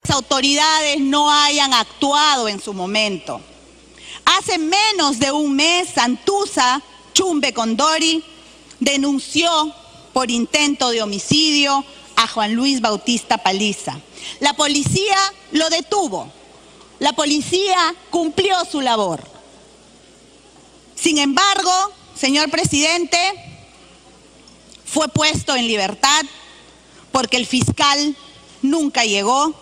autoridades no hayan actuado en su momento. Hace menos de un mes, Santuzza Chumbe Condori denunció por intento de homicidio a Juan Luis Bautista Paliza. La policía lo detuvo. La policía cumplió su labor. Sin embargo, señor presidente, fue puesto en libertad porque el fiscal nunca llegó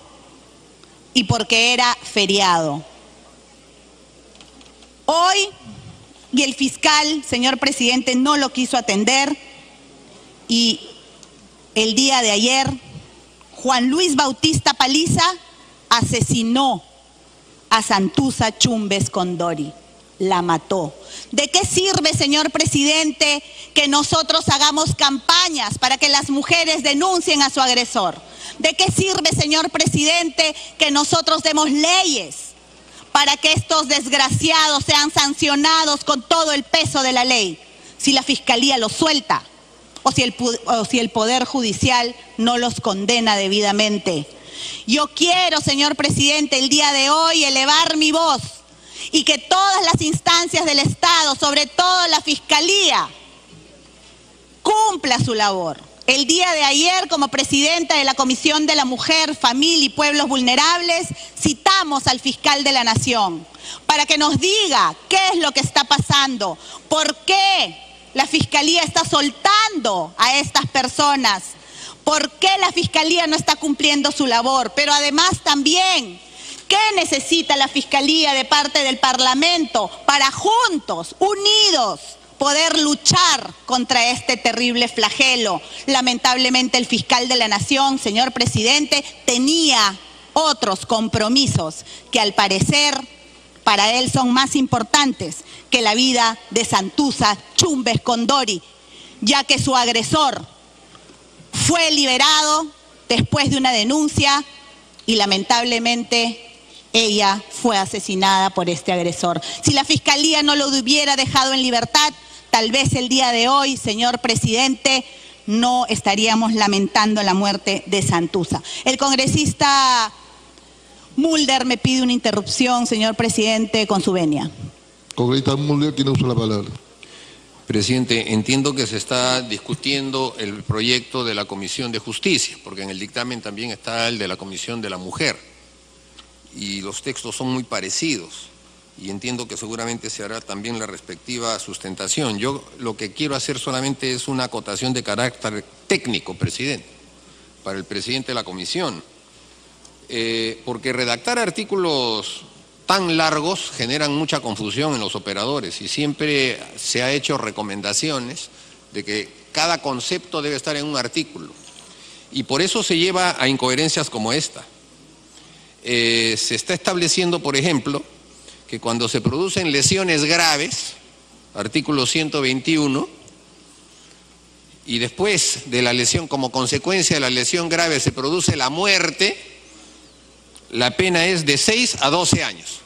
y porque era feriado. Hoy, y el fiscal, señor presidente, no lo quiso atender, y el día de ayer, Juan Luis Bautista Paliza asesinó a Santuzza Chumbe Condori. La mató. ¿De qué sirve, señor presidente, que nosotros hagamos campañas para que las mujeres denuncien a su agresor? ¿De qué sirve, señor presidente, que nosotros demos leyes para que estos desgraciados sean sancionados con todo el peso de la ley, si la Fiscalía los suelta o si el Poder Judicial no los condena debidamente? Yo quiero, señor presidente, el día de hoy elevar mi voz y que todas las instancias del Estado, sobre todo la Fiscalía, cumpla su labor. El día de ayer, como presidenta de la Comisión de la Mujer, Familia y Pueblos Vulnerables, citamos al fiscal de la Nación para que nos diga qué es lo que está pasando, por qué la Fiscalía está soltando a estas personas, por qué la Fiscalía no está cumpliendo su labor, pero además también, ¿qué necesita la Fiscalía de parte del Parlamento para juntos, unidos, poder luchar contra este terrible flagelo? Lamentablemente el fiscal de la Nación, señor presidente, tenía otros compromisos que al parecer para él son más importantes que la vida de Santuzza Chumbe Condori, ya que su agresor fue liberado después de una denuncia y lamentablemente ella fue asesinada por este agresor. Si la Fiscalía no lo hubiera dejado en libertad, tal vez el día de hoy, señor presidente, no estaríamos lamentando la muerte de Santuzza. El congresista Mulder me pide una interrupción, señor presidente, con su venia. Congresista Mulder tiene uso de la palabra. Presidente, entiendo que se está discutiendo el proyecto de la Comisión de Justicia, porque en el dictamen también está el de la Comisión de la Mujer, y los textos son muy parecidos, y entiendo que seguramente se hará también la respectiva sustentación. Yo lo que quiero hacer solamente es una acotación de carácter técnico, presidente, para el presidente de la Comisión, porque redactar artículos tan largos generan mucha confusión en los operadores y siempre se ha hecho recomendaciones de que cada concepto debe estar en un artículo y por eso se lleva a incoherencias como esta. Se está estableciendo, por ejemplo, que cuando se producen lesiones graves, artículo 121, y después de la lesión, como consecuencia de la lesión grave, se produce la muerte, la pena es de 6 a 12 años.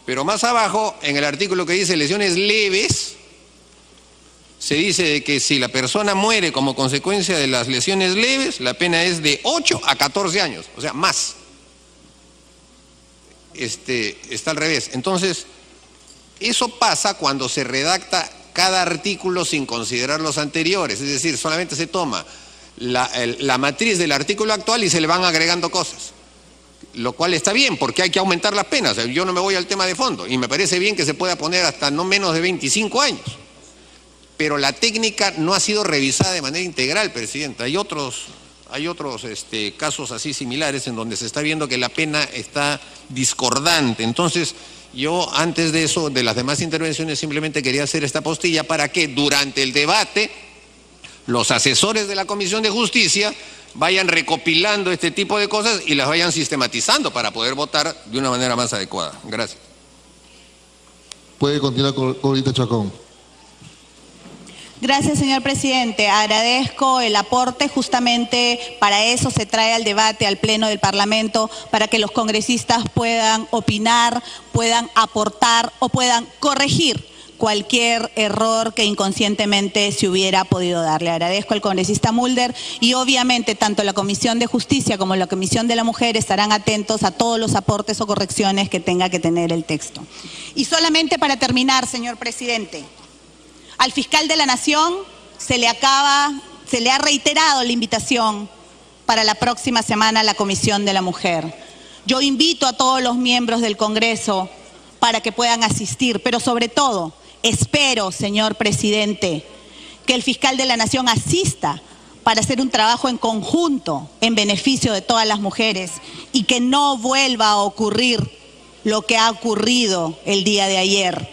Pero más abajo, en el artículo que dice lesiones leves, se dice de que si la persona muere como consecuencia de las lesiones leves, la pena es de 8 a 14 años, o sea, más. Está al revés. Entonces, eso pasa cuando se redacta cada artículo sin considerar los anteriores, es decir, solamente se toma la matriz del artículo actual y se le van agregando cosas, lo cual está bien porque hay que aumentar las penas. Yo no me voy al tema de fondo y me parece bien que se pueda poner hasta no menos de 25 años, pero la técnica no ha sido revisada de manera integral, presidenta. Hay otros casos así similares en donde se está viendo que la pena está discordante. Entonces, yo antes de eso, de las demás intervenciones, simplemente quería hacer esta postilla para que durante el debate los asesores de la Comisión de Justicia vayan recopilando este tipo de cosas y las vayan sistematizando para poder votar de una manera más adecuada. Gracias. Puede continuar con Corita Chacón. Gracias, señor presidente. Agradezco el aporte. Justamente para eso se trae al debate, al Pleno del Parlamento, para que los congresistas puedan opinar, puedan aportar o puedan corregir cualquier error que inconscientemente se hubiera podido dar. Le agradezco al congresista Mulder y obviamente tanto la Comisión de Justicia como la Comisión de la Mujer estarán atentos a todos los aportes o correcciones que tenga que tener el texto. Y solamente para terminar, señor presidente, al fiscal de la Nación se le ha reiterado la invitación para la próxima semana a la Comisión de la Mujer. Yo invito a todos los miembros del Congreso para que puedan asistir, pero sobre todo espero, señor presidente, que el fiscal de la Nación asista para hacer un trabajo en conjunto en beneficio de todas las mujeres y que no vuelva a ocurrir lo que ha ocurrido el día de ayer,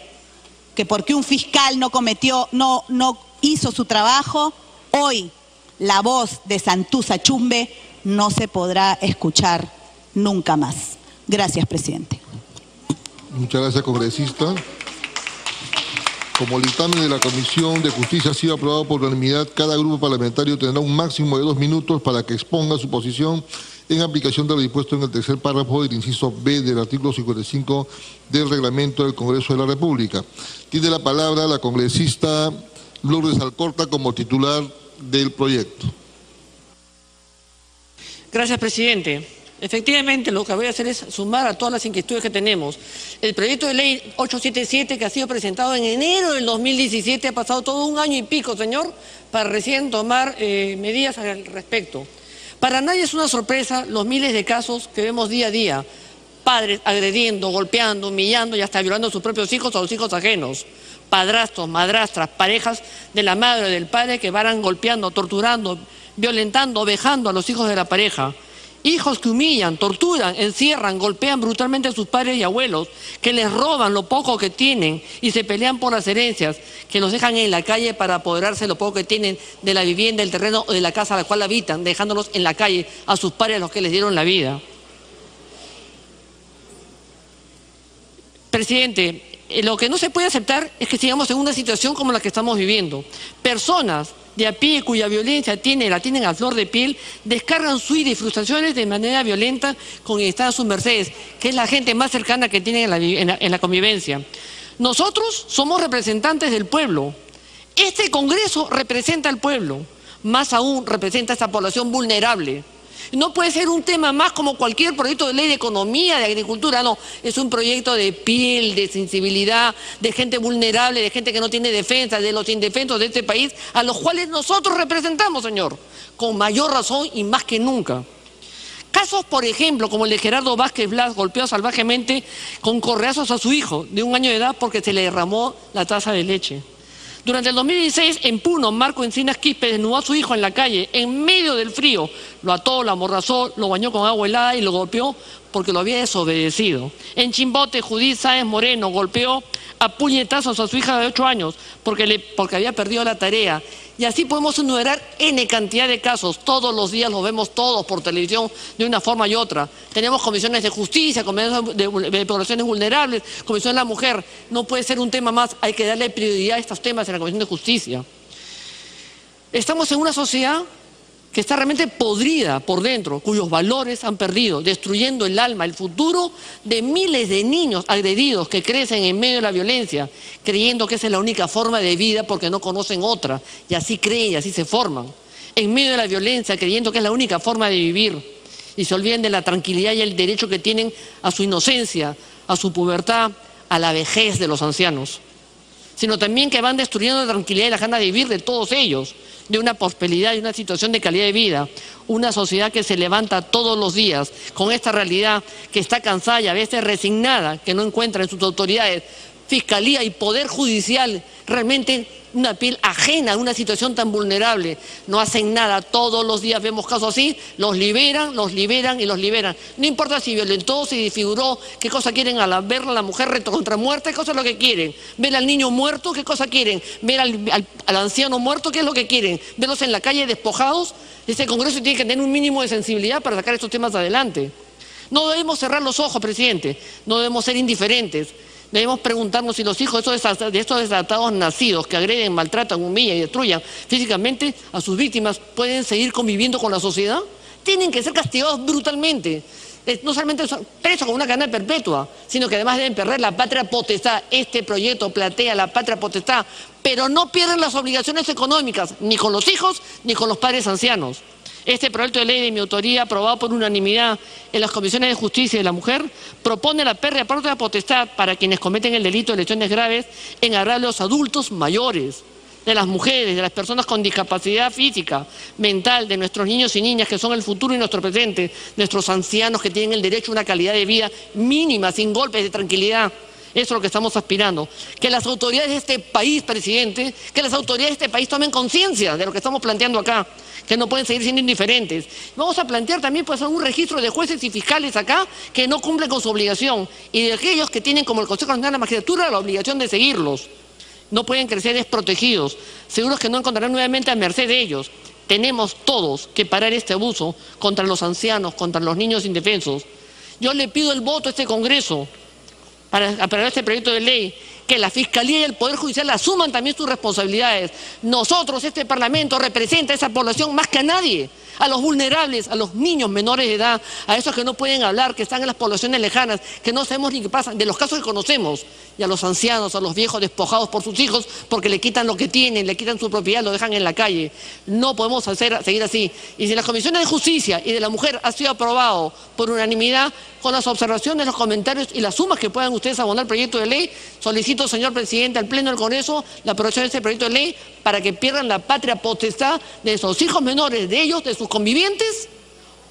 que porque un fiscal no hizo su trabajo, hoy la voz de Santuza Chumbe no se podrá escuchar nunca más. Gracias, presidente. Muchas gracias, congresista. Como el dictamen de la Comisión de Justicia ha sido aprobado por unanimidad, cada grupo parlamentario tendrá un máximo de 2 minutos para que exponga su posición en aplicación de lo dispuesto en el tercer párrafo del inciso B del artículo 55 del reglamento del Congreso de la República. Tiene la palabra la congresista Lourdes Alcorta como titular del proyecto. Gracias, presidente. Efectivamente, lo que voy a hacer es sumar a todas las inquietudes que tenemos. El proyecto de ley 877, que ha sido presentado en enero del 2017, ha pasado todo un año y pico, señor, para recién tomar medidas al respecto. Para nadie es una sorpresa los miles de casos que vemos día a día. Padres agrediendo, golpeando, humillando y hasta violando a sus propios hijos o a los hijos ajenos. Padrastros, madrastras, parejas de la madre o del padre que van golpeando, torturando, violentando, vejando a los hijos de la pareja. Hijos que humillan, torturan, encierran, golpean brutalmente a sus padres y abuelos, que les roban lo poco que tienen y se pelean por las herencias, que los dejan en la calle para apoderarse lo poco que tienen de la vivienda, del terreno o de la casa a la cual habitan, dejándolos en la calle a sus padres, a los que les dieron la vida. Presidente, lo que no se puede aceptar es que sigamos en una situación como la que estamos viviendo. Personas de a pie cuya violencia la tienen a flor de piel, descargan su ira y frustraciones de manera violenta con quien está a sus mercedes, que es la gente más cercana que tienen en la convivencia. Nosotros somos representantes del pueblo. Este Congreso representa al pueblo, más aún representa a esta población vulnerable. No puede ser un tema más como cualquier proyecto de ley de economía, de agricultura, no. Es un proyecto de piel, de sensibilidad, de gente vulnerable, de gente que no tiene defensa, de los indefensos de este país, a los cuales nosotros representamos, señor, con mayor razón y más que nunca. Casos, por ejemplo, como el de Gerardo Vázquez Blas, golpeado salvajemente con correazos a su hijo de 1 año de edad porque se le derramó la taza de leche. Durante el 2016, en Puno, Marco Encinas Quispe desnudó a su hijo en la calle, en medio del frío. Lo ató, lo amordazó, lo bañó con agua helada y lo golpeó porque lo había desobedecido. En Chimbote, Judith Sáenz Moreno golpeó a puñetazos a su hija de 8 años porque había perdido la tarea. Y así podemos enumerar N cantidad de casos. Todos los días los vemos todos por televisión de una forma y otra. Tenemos comisiones de justicia, comisiones de poblaciones vulnerables, comisión de la mujer. No puede ser un tema más, hay que darle prioridad a estos temas en la comisión de justicia. Estamos en una sociedad que está realmente podrida por dentro, cuyos valores han perdido, destruyendo el alma, el futuro de miles de niños agredidos que crecen en medio de la violencia, creyendo que esa es la única forma de vida porque no conocen otra, y así creen y así se forman. En medio de la violencia, creyendo que es la única forma de vivir, y se olvidan de la tranquilidad y el derecho que tienen a su inocencia, a su pubertad, a la vejez de los ancianos, sino también que van destruyendo la tranquilidad y la ganas de vivir de todos ellos, de una prosperidad y una situación de calidad de vida. Una sociedad que se levanta todos los días con esta realidad, que está cansada y a veces resignada, que no encuentra en sus autoridades, fiscalía y poder judicial realmente una piel ajena a una situación tan vulnerable. No hacen nada, todos los días vemos casos así, los liberan y los liberan. No importa si violentó, si disfiguró, qué cosa quieren ver a la mujer contra muerta, qué cosa es lo que quieren. Ver al niño muerto, qué cosa quieren. Ver al anciano muerto, qué es lo que quieren. Verlos en la calle despojados. Este Congreso tiene que tener un mínimo de sensibilidad para sacar estos temas adelante. No debemos cerrar los ojos, presidente, no debemos ser indiferentes. Debemos preguntarnos si los hijos de estos desatados nacidos que agreden, maltratan, humillan y destruyan físicamente a sus víctimas pueden seguir conviviendo con la sociedad. Tienen que ser castigados brutalmente. no solamente son presos con una cadena perpetua, sino que además deben perder la patria potestad. Este proyecto plantea la patria potestad, pero no pierden las obligaciones económicas, ni con los hijos, ni con los padres ancianos. Este proyecto de ley de mi autoría, aprobado por unanimidad en las comisiones de justicia y de la mujer, propone la pérdida de patria potestad para quienes cometen el delito de lesiones graves en agravio de los adultos mayores, de las mujeres, de las personas con discapacidad física, mental, de nuestros niños y niñas que son el futuro y nuestro presente, nuestros ancianos que tienen el derecho a una calidad de vida mínima, sin golpes, de tranquilidad. Eso es lo que estamos aspirando. Que las autoridades de este país, presidente, que las autoridades de este país tomen conciencia de lo que estamos planteando acá, que no pueden seguir siendo indiferentes. Vamos a plantear también pues un registro de jueces y fiscales acá que no cumplen con su obligación y de aquellos que tienen como el Consejo Nacional de la Magistratura la obligación de seguirlos. No pueden crecer desprotegidos, seguros que no encontrarán nuevamente a merced de ellos. Tenemos todos que parar este abuso contra los ancianos, contra los niños indefensos. Yo le pido el voto a este Congreso para aprobar este proyecto de ley, que la Fiscalía y el Poder Judicial asuman también sus responsabilidades. Nosotros, este Parlamento, representa a esa población más que a nadie, a los vulnerables, a los niños menores de edad, a esos que no pueden hablar, que están en las poblaciones lejanas, que no sabemos ni qué pasa, de los casos que conocemos, y a los ancianos, a los viejos despojados por sus hijos porque le quitan lo que tienen, le quitan su propiedad, lo dejan en la calle. No podemos seguir así. Y si las comisiones de justicia y de la mujer ha sido aprobado por unanimidad, con las observaciones, los comentarios y las sumas que puedan ustedes abonar al proyecto de ley, solicito, señor presidente, al Pleno del Congreso la aprobación de este proyecto de ley para que pierdan la patria potestad de esos hijos menores, de ellos, de sus convivientes,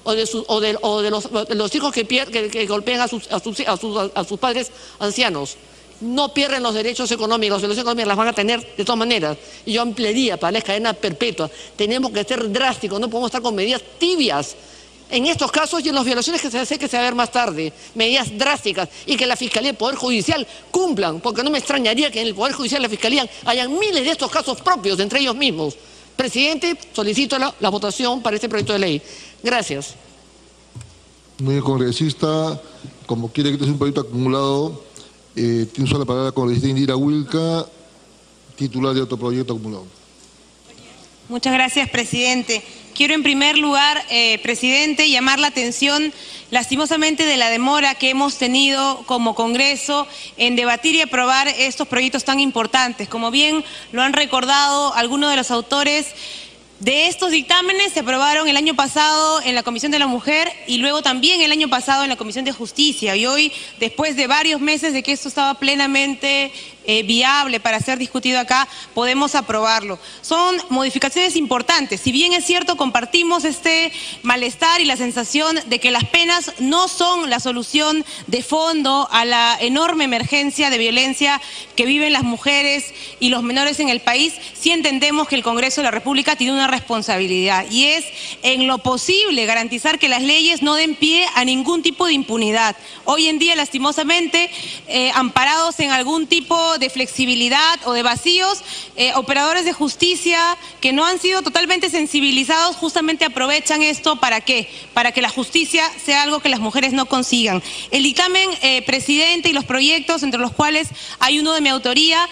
o de los hijos que golpean a sus padres ancianos. No pierden los derechos económicos, las económicas las van a tener de todas maneras. Y yo ampliaría para la cadena perpetua. Tenemos que ser drásticos, no podemos estar con medidas tibias en estos casos y en las violaciones que se va a ver más tarde, medidas drásticas, y que la Fiscalía y el Poder Judicial cumplan, porque no me extrañaría que en el Poder Judicial y la Fiscalía hayan miles de estos casos propios entre ellos mismos. Presidente, solicito la votación para este proyecto de ley. Gracias. Muy bien, congresista. Como quiere que este sea un proyecto acumulado, tiene usted la palabra la congresista Indira Wilca, titular de otro proyecto acumulado. Muchas gracias, presidente. Quiero en primer lugar, presidente, llamar la atención lastimosamente de la demora que hemos tenido como Congreso en debatir y aprobar estos proyectos tan importantes. Como bien lo han recordado algunos de los autores de estos dictámenes, se aprobaron el año pasado en la Comisión de la Mujer y luego también el año pasado en la Comisión de Justicia. Y hoy, después de varios meses de que esto estaba plenamente viable para ser discutido acá, podemos aprobarlo. Son modificaciones importantes. Si bien es cierto, compartimos este malestar y la sensación de que las penas no son la solución de fondo a la enorme emergencia de violencia que viven las mujeres y los menores en el país, sí entendemos que el Congreso de la República tiene una responsabilidad y es en lo posible garantizar que las leyes no den pie a ningún tipo de impunidad. Hoy en día, lastimosamente, amparados en algún tipo de flexibilidad o de vacíos, operadores de justicia que no han sido totalmente sensibilizados justamente aprovechan esto. ¿Para qué? Para que la justicia sea algo que las mujeres no consigan. El dictamen, presidente, y los proyectos, entre los cuales hay uno de mi autoría,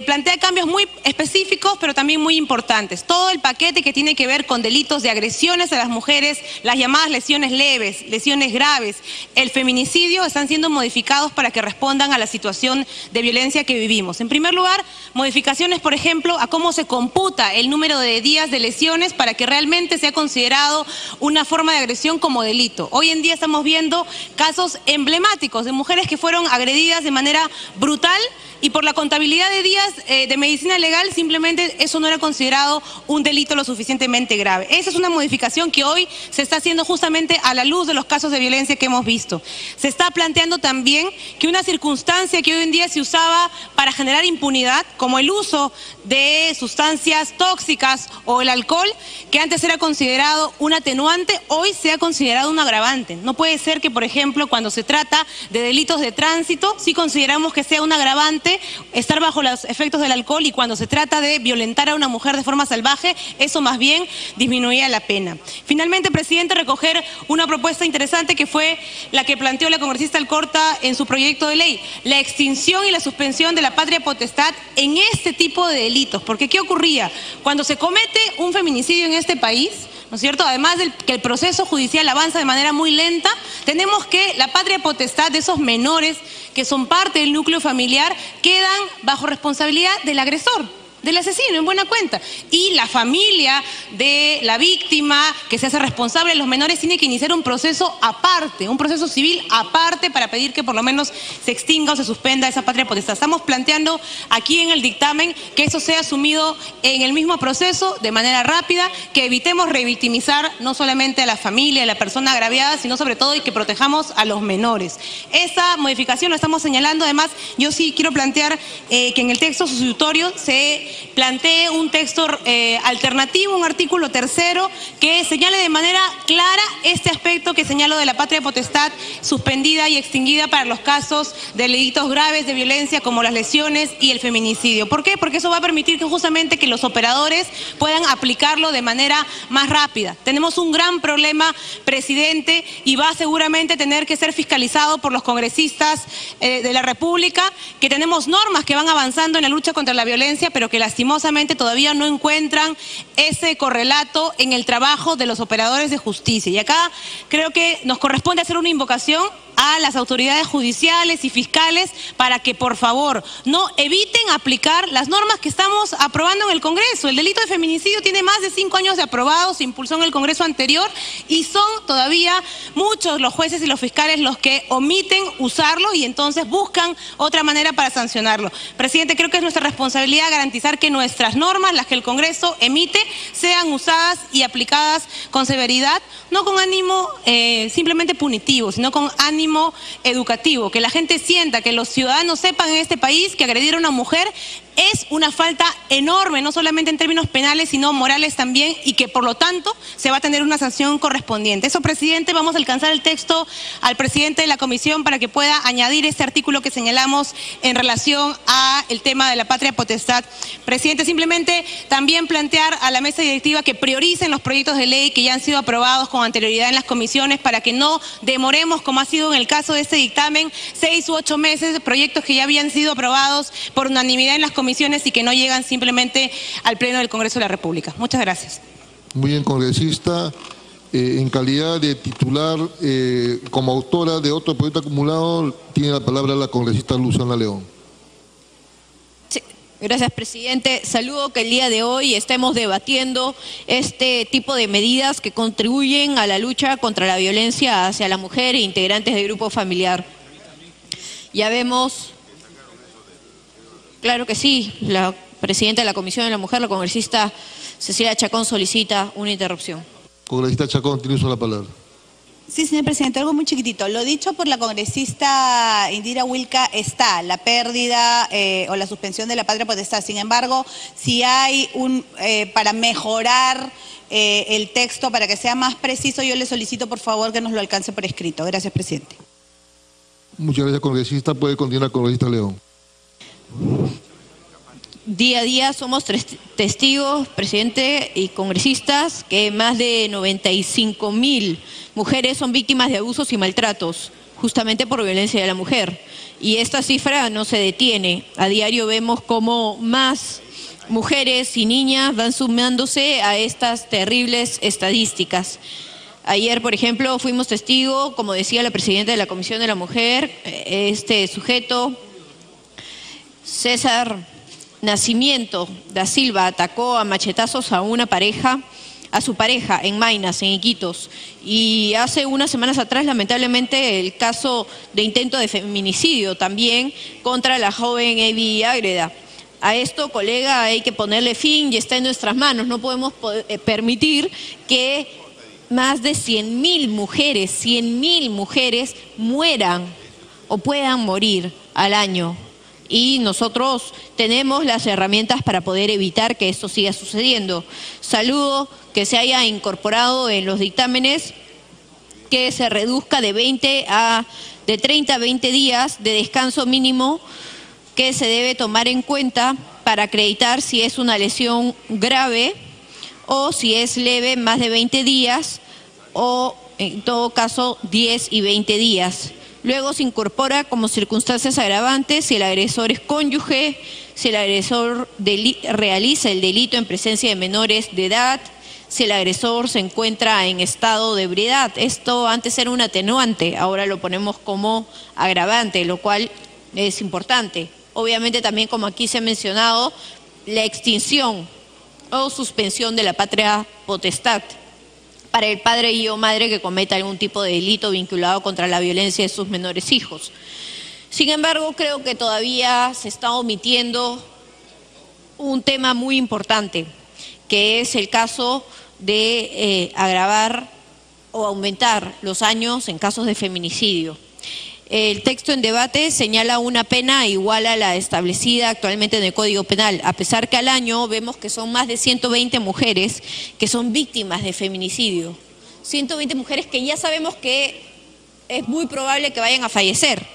plantea cambios muy específicos pero también muy importantes. Todo el paquete que tiene que ver con delitos de agresiones a las mujeres, las llamadas lesiones leves, lesiones graves, el feminicidio, están siendo modificados para que respondan a la situación de violencia que vivimos. En primer lugar, modificaciones, por ejemplo, a cómo se computa el número de días de lesiones para que realmente sea considerado una forma de agresión como delito. Hoy en día estamos viendo casos emblemáticos de mujeres que fueron agredidas de manera brutal y por la contabilidad de días de medicina legal simplemente eso no era considerado un delito lo suficientemente grave. Esa es una modificación que hoy se está haciendo justamente a la luz de los casos de violencia que hemos visto. Se está planteando también que una circunstancia que hoy en día se usaba para generar impunidad, como el uso de sustancias tóxicas o el alcohol, que antes era considerado un atenuante, hoy sea considerado un agravante. No puede ser que, por ejemplo, cuando se trata de delitos de tránsito, sí consideramos que sea un agravante estar bajo los efectos del alcohol, y cuando se trata de violentar a una mujer de forma salvaje, eso más bien disminuía la pena. Finalmente, presidente, recoger una propuesta interesante que fue la que planteó la congresista Alcorta en su proyecto de ley, la extinción y la suspensión de la patria potestad en este tipo de delitos. Porque ¿qué ocurría? Cuando se comete un feminicidio en este país, ¿no es cierto? Además de que el proceso judicial avanza de manera muy lenta, tenemos que la patria potestad de esos menores que son parte del núcleo familiar quedan bajo responsabilidad del agresor, del asesino, en buena cuenta. Y la familia de la víctima que se hace responsable de los menores tiene que iniciar un proceso aparte, un proceso civil aparte para pedir que por lo menos se extinga o se suspenda esa patria potestad. Estamos planteando aquí en el dictamen que eso sea asumido en el mismo proceso de manera rápida, que evitemos revictimizar no solamente a la familia, a la persona agraviada, sino sobre todo y que protejamos a los menores. Esa modificación lo estamos señalando. Además, yo sí quiero plantear que en el texto sustitutorio se plantee un texto alternativo, un artículo 3º que señale de manera clara este aspecto que señalo de la patria potestad suspendida y extinguida para los casos de delitos graves de violencia como las lesiones y el feminicidio. ¿Por qué? Porque eso va a permitir que justamente que los operadores puedan aplicarlo de manera más rápida. Tenemos un gran problema, presidente, y va seguramente a tener que ser fiscalizado por los congresistas de la República, que tenemos normas que van avanzando en la lucha contra la violencia, pero que lastimosamente todavía no encuentran ese correlato en el trabajo de los operadores de justicia. Y acá creo que nos corresponde hacer una invocación a las autoridades judiciales y fiscales para que por favor no eviten aplicar las normas que estamos aprobando en el Congreso. El delito de feminicidio tiene más de 5 años de aprobado, se impulsó en el Congreso anterior y son todavía muchos los jueces y los fiscales los que omiten usarlo y entonces buscan otra manera para sancionarlo. Presidente, creo que es nuestra responsabilidad garantizar que nuestras normas, las que el Congreso emite, sean usadas y aplicadas con severidad, no con ánimo simplemente punitivo, sino con ánimo educativo, que la gente sienta, que los ciudadanos sepan en este país que agredir a una mujer es una falta enorme, no solamente en términos penales, sino morales también, y que por lo tanto se va a tener una sanción correspondiente. Eso, presidente, vamos a alcanzar el texto al presidente de la comisión para que pueda añadir este artículo que señalamos en relación a el tema de la patria potestad. Presidente, simplemente también plantear a la mesa directiva que prioricen los proyectos de ley que ya han sido aprobados con anterioridad en las comisiones para que no demoremos, como ha sido en el caso de este dictamen, 6 u 8 meses de proyectos que ya habían sido aprobados por unanimidad en las comisiones y que no llegan simplemente al Pleno del Congreso de la República. Muchas gracias. Muy bien, congresista. En calidad de titular, como autora de otro proyecto acumulado, tiene la palabra la congresista Luciana León. Sí, gracias, presidente. Saludo que el día de hoy estemos debatiendo este tipo de medidas que contribuyen a la lucha contra la violencia hacia la mujer e integrantes del grupo familiar. Ya vemos... Claro que sí, la presidenta de la Comisión de la Mujer, la congresista Cecilia Chacón, solicita una interrupción. Congresista Chacón, tiene uso la palabra. Sí, señor presidente, algo muy chiquitito. Lo dicho por la congresista Indira Wilca está, la pérdida o la suspensión de la patria potestad. Sin embargo, si hay para mejorar el texto, para que sea más preciso, yo le solicito por favor que nos lo alcance por escrito. Gracias, presidente. Muchas gracias, congresista. Puede continuar, congresista León. Día a día somos testigos, presidente y congresistas, que más de 95.000 mujeres son víctimas de abusos y maltratos, justamente por violencia de la mujer. Y esta cifra no se detiene. A diario vemos cómo más mujeres y niñas van sumándose a estas terribles estadísticas. Ayer, por ejemplo, fuimos testigos, como decía la presidenta de la Comisión de la Mujer, este sujeto, César Nacimiento da Silva, atacó a machetazos a su pareja en Maynas, en Iquitos. Y hace unas semanas atrás, lamentablemente, el caso de intento de feminicidio también contra la joven Evi Ágreda. A esto, colega, hay que ponerle fin y está en nuestras manos. No podemos permitir que más de 100.000 mujeres mueran o puedan morir al año. Y nosotros tenemos las herramientas para poder evitar que esto siga sucediendo. Saludo que se haya incorporado en los dictámenes que se reduzca de 30 a 20 días de descanso mínimo que se debe tomar en cuenta para acreditar si es una lesión grave o si es leve, más de 20 días o en todo caso 10 y 20 días. Luego se incorpora como circunstancias agravantes si el agresor es cónyuge, si el agresor realiza el delito en presencia de menores de edad, si el agresor se encuentra en estado de ebriedad. Esto antes era un atenuante, ahora lo ponemos como agravante, lo cual es importante. Obviamente también, como aquí se ha mencionado, la extinción o suspensión de la patria potestad para el padre y o madre que cometa algún tipo de delito vinculado contra la violencia de sus menores hijos. Sin embargo, creo que todavía se está omitiendo un tema muy importante, que es el caso de agravar o aumentar los años en casos de feminicidio. El texto en debate señala una pena igual a la establecida actualmente en el Código Penal, a pesar que al año vemos que son más de 120 mujeres que son víctimas de feminicidio. 120 mujeres que ya sabemos que es muy probable que vayan a fallecer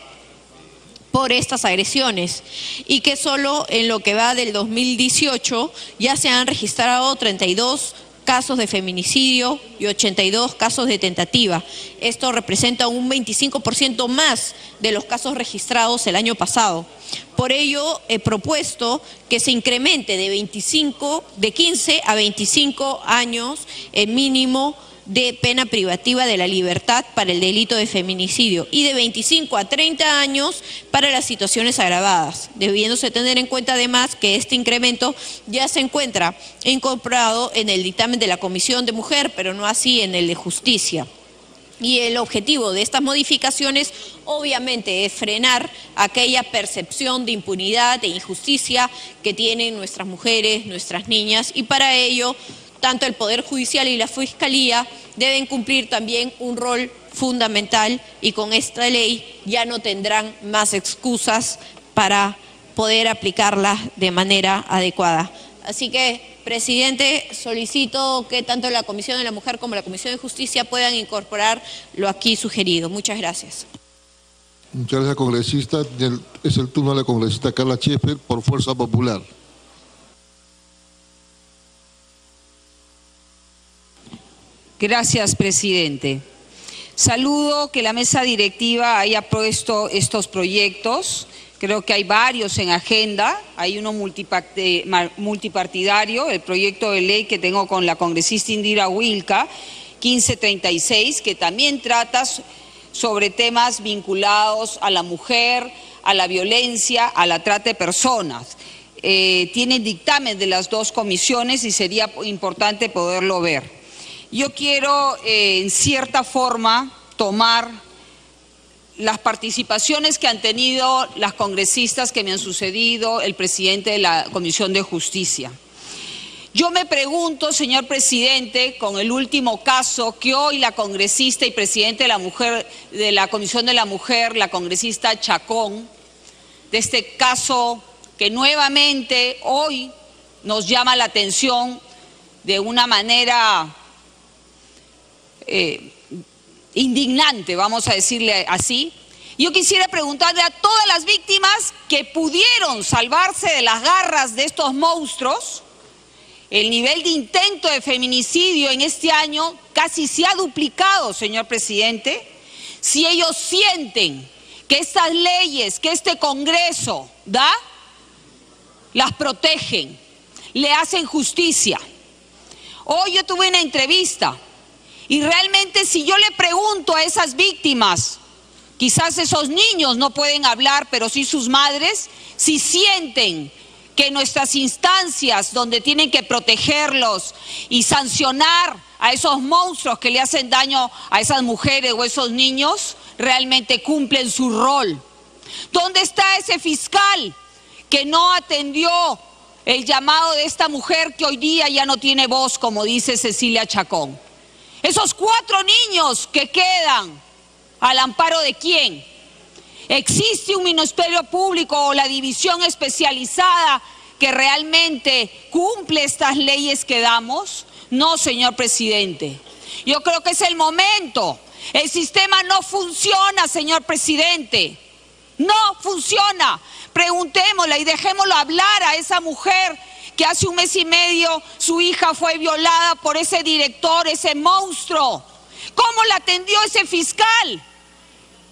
por estas agresiones y que solo en lo que va del 2018 ya se han registrado 32 casos de feminicidio y 82 casos de tentativa. Esto representa un 25% más de los casos registrados el año pasado. Por ello, he propuesto que se incremente de 15 a 25 años el mínimo de pena privativa de la libertad para el delito de feminicidio y de 25 a 30 años para las situaciones agravadas, debiéndose tener en cuenta además que este incremento ya se encuentra incorporado en el dictamen de la Comisión de Mujer, pero no así en el de Justicia. Y el objetivo de estas modificaciones obviamente es frenar aquella percepción de impunidad, de injusticia que tienen nuestras mujeres, nuestras niñas, y para ello tanto el Poder Judicial y la Fiscalía deben cumplir también un rol fundamental, y con esta ley ya no tendrán más excusas para poder aplicarla de manera adecuada. Así que, presidente, solicito que tanto la Comisión de la Mujer como la Comisión de Justicia puedan incorporar lo aquí sugerido. Muchas gracias. Muchas gracias, congresista. Es el turno de la congresista Carla Scheffer por Fuerza Popular. Gracias, presidente. Saludo que la mesa directiva haya puesto estos proyectos. Creo que hay varios en agenda. Hay uno multipartidario, el proyecto de ley que tengo con la congresista Indira Wilca, 1536, que también trata sobre temas vinculados a la mujer, a la violencia, a la trata de personas. Tiene dictamen de las dos comisiones y sería importante poderlo ver. Yo quiero, en cierta forma, tomar las participaciones que han tenido las congresistas que me han sucedido, el presidente de la Comisión de Justicia. Yo me pregunto, señor presidente, con el último caso que hoy la congresista y presidente de la Comisión de la Mujer, la congresista Chacón, de este caso que nuevamente hoy nos llama la atención de una manera indignante, vamos a decirle así. Yo quisiera preguntarle a todas las víctimas que pudieron salvarse de las garras de estos monstruos. El nivel de intento de feminicidio en este año casi se ha duplicado, señor presidente. Si ellos sienten que estas leyes, que este Congreso da, las protegen, le hacen justicia. Hoy yo tuve una entrevista y realmente, si yo le pregunto a esas víctimas, quizás esos niños no pueden hablar, pero sí sus madres, si sienten que nuestras instancias donde tienen que protegerlos y sancionar a esos monstruos que le hacen daño a esas mujeres o esos niños, realmente cumplen su rol. ¿Dónde está ese fiscal que no atendió el llamado de esta mujer que hoy día ya no tiene voz, como dice Cecilia Chacón? Esos 4 niños que quedan, ¿al amparo de quién? ¿Existe un ministerio público o la división especializada que realmente cumple estas leyes que damos? No, señor presidente. Yo creo que es el momento. El sistema no funciona, señor presidente. No funciona. Preguntémosle y dejémoslo hablar a esa mujer que hace 1 mes y medio su hija fue violada por ese director, ese monstruo. ¿Cómo la atendió ese fiscal?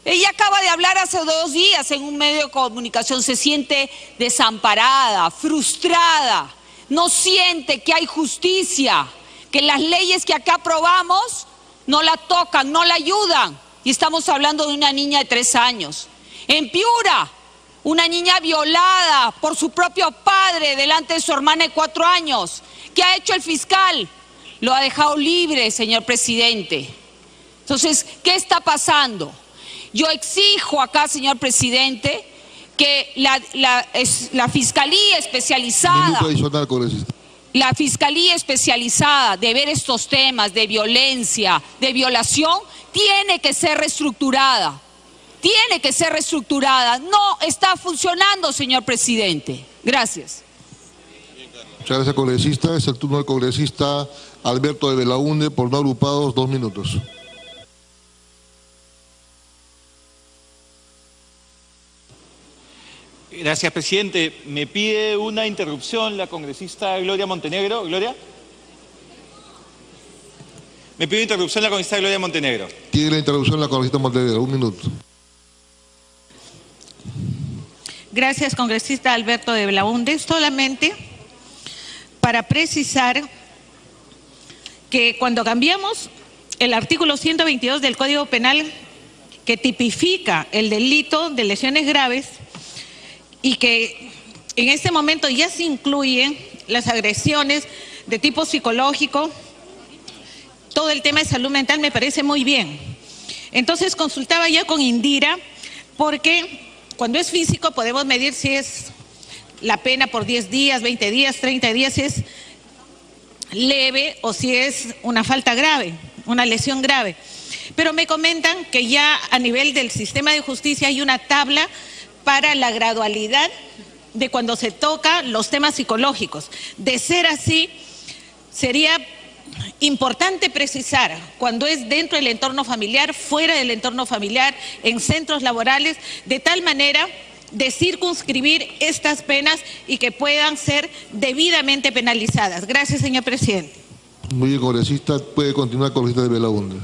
Ella acaba de hablar hace 2 días en un medio de comunicación. Se siente desamparada, frustrada, no siente que hay justicia. que las leyes que acá aprobamos no la tocan, no la ayudan. Y estamos hablando de una niña de 3 años. En Piura, una niña violada por su propio padre delante de su hermana de 4 años. ¿Qué ha hecho el fiscal? Lo ha dejado libre, señor presidente. Entonces, ¿qué está pasando? Yo exijo acá, señor presidente, que la Fiscalía Especializada... Minuto adicional, congresista. La Fiscalía Especializada de ver estos temas de violencia, de violación, tiene que ser reestructurada. Tiene que ser reestructurada. No está funcionando, señor presidente. Gracias. Muchas gracias, congresista. Es el turno del congresista Alberto de Belaúnde, por no agrupados, 2 minutos. Gracias, presidente. Me pide una interrupción la congresista Gloria Montenegro. Gloria. Me pide interrupción la congresista Gloria Montenegro. Tiene la interrupción la congresista Montenegro. 1 minuto. Gracias, congresista Alberto de Belaúnde. Solamente para precisar que cuando cambiamos el artículo 122 del Código Penal, que tipifica el delito de lesiones graves, y que en este momento ya se incluyen las agresiones de tipo psicológico, todo el tema de salud mental, me parece muy bien. Entonces consultaba ya con Indira, porque cuando es físico podemos medir si es la pena por 10 días, 20 días, 30 días, si es leve o si es una falta grave, una lesión grave. Pero me comentan que ya a nivel del sistema de justicia hay una tabla para la gradualidad de cuando se toca los temas psicológicos. De ser así, sería importante precisar cuando es dentro del entorno familiar, fuera del entorno familiar, en centros laborales, de tal manera de circunscribir estas penas y que puedan ser debidamente penalizadas. Gracias, señor presidente. Muy bien, congresista. Puede continuar, congresista de Belaúnde.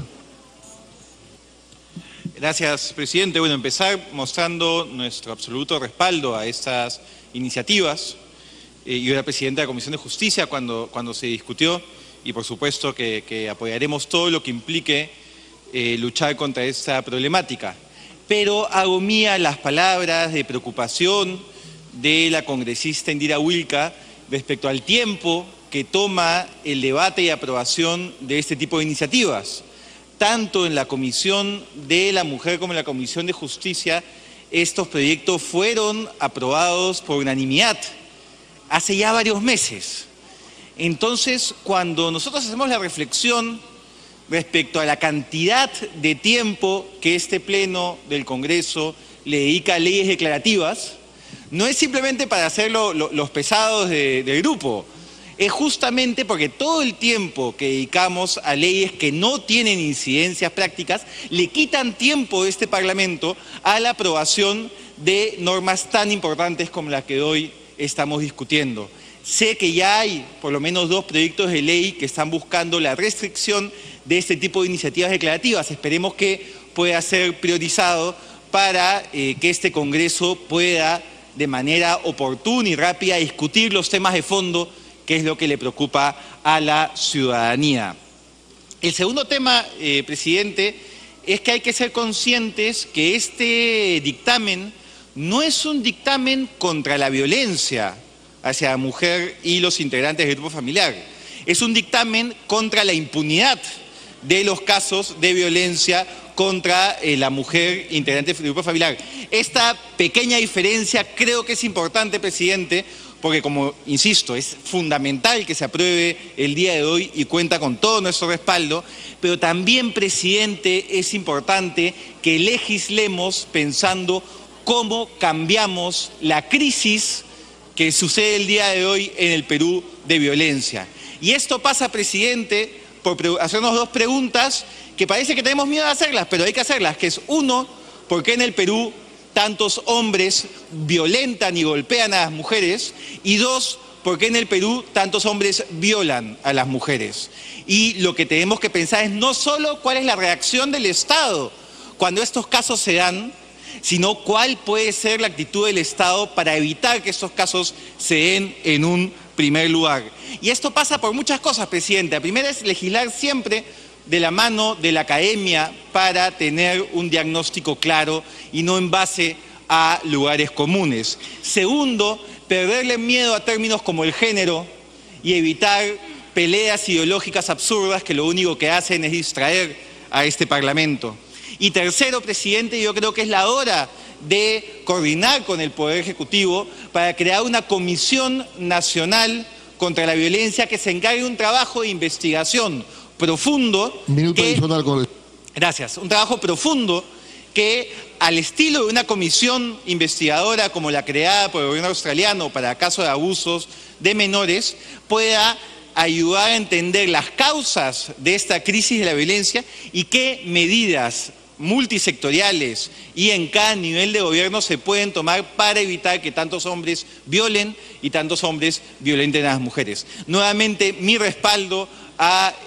Gracias, presidente. Bueno, empezar mostrando nuestro absoluto respaldo a estas iniciativas. Yo era presidente de la Comisión de Justicia cuando se discutió y por supuesto que apoyaremos todo lo que implique luchar contra esta problemática. Pero hago mía las palabras de preocupación de la congresista Indira Wilca respecto al tiempo que toma el debate y aprobación de este tipo de iniciativas. Tanto en la Comisión de la Mujer como en la Comisión de Justicia, estos proyectos fueron aprobados por unanimidad hace ya varios meses. Entonces, cuando nosotros hacemos la reflexión respecto a la cantidad de tiempo que este Pleno del Congreso le dedica a leyes declarativas, no es simplemente para hacer los pesados del grupo. Es justamente porque todo el tiempo que dedicamos a leyes que no tienen incidencias prácticas le quitan tiempo de este Parlamento a la aprobación de normas tan importantes como las que hoy estamos discutiendo. Sé que ya hay por lo menos 2 proyectos de ley que están buscando la restricción de este tipo de iniciativas declarativas. Esperemos que pueda ser priorizado para que este Congreso pueda de manera oportuna y rápida discutir los temas de fondo, que es lo que le preocupa a la ciudadanía. El segundo tema, presidente, es que hay que ser conscientes que este dictamen no es un dictamen contra la violencia hacia la mujer y los integrantes del grupo familiar. Es un dictamen contra la impunidad de los casos de violencia contra la mujer integrante del grupo familiar. Esta pequeña diferencia creo que es importante, presidente, porque como insisto, es fundamental que se apruebe el día de hoy y cuenta con todo nuestro respaldo, pero también, presidente, es importante que legislemos pensando cómo cambiamos la crisis que sucede el día de hoy en el Perú de violencia. Y esto pasa, presidente, por hacernos 2 preguntas que parece que tenemos miedo de hacerlas, pero hay que hacerlas, que es 1, ¿por qué en el Perú tantos hombres violentan y golpean a las mujeres? Y 2, ¿por qué en el Perú tantos hombres violan a las mujeres? Y lo que tenemos que pensar es no solo cuál es la reacción del Estado cuando estos casos se dan, sino cuál puede ser la actitud del Estado para evitar que estos casos se den en un primer lugar. Y esto pasa por muchas cosas, presidente. La primera es legislar siempre de la mano de la academia para tener un diagnóstico claro y no en base a lugares comunes. Segundo, perderle miedo a términos como el género y evitar peleas ideológicas absurdas que lo único que hacen es distraer a este Parlamento. Y tercero, presidente, yo creo que es la hora de coordinar con el Poder Ejecutivo para crear una comisión nacional contra la violencia que se encargue de un trabajo de investigación profundo. Minuto adicional, gracias. Un trabajo profundo que, al estilo de una comisión investigadora como la creada por el gobierno australiano para casos de abusos de menores, pueda ayudar a entender las causas de esta crisis de la violencia y qué medidas multisectoriales y en cada nivel de gobierno se pueden tomar para evitar que tantos hombres violen y tantos hombres violenten a las mujeres. Nuevamente, mi respaldo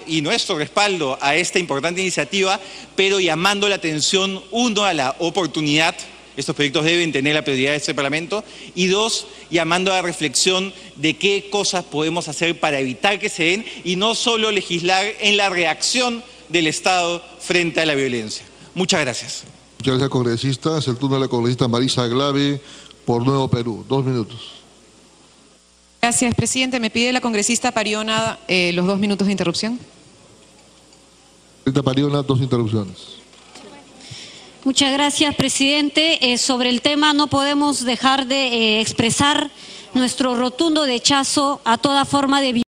y nuestro respaldo a esta importante iniciativa, pero llamando la atención, uno, a la oportunidad. Estos proyectos deben tener la prioridad de este Parlamento. Y dos, llamando a la reflexión de qué cosas podemos hacer para evitar que se den y no solo legislar en la reacción del Estado frente a la violencia. Muchas gracias. Muchas gracias, congresista. Es el turno de la congresista Marisa Glave por Nuevo Perú. 2 minutos. Gracias, presidente. Me pide la congresista Pariona los 2 minutos de interrupción. Congresista Pariona, 2 interrupciones. Muchas gracias, presidente. Sobre el tema no podemos dejar de expresar nuestro rotundo rechazo a toda forma de violencia.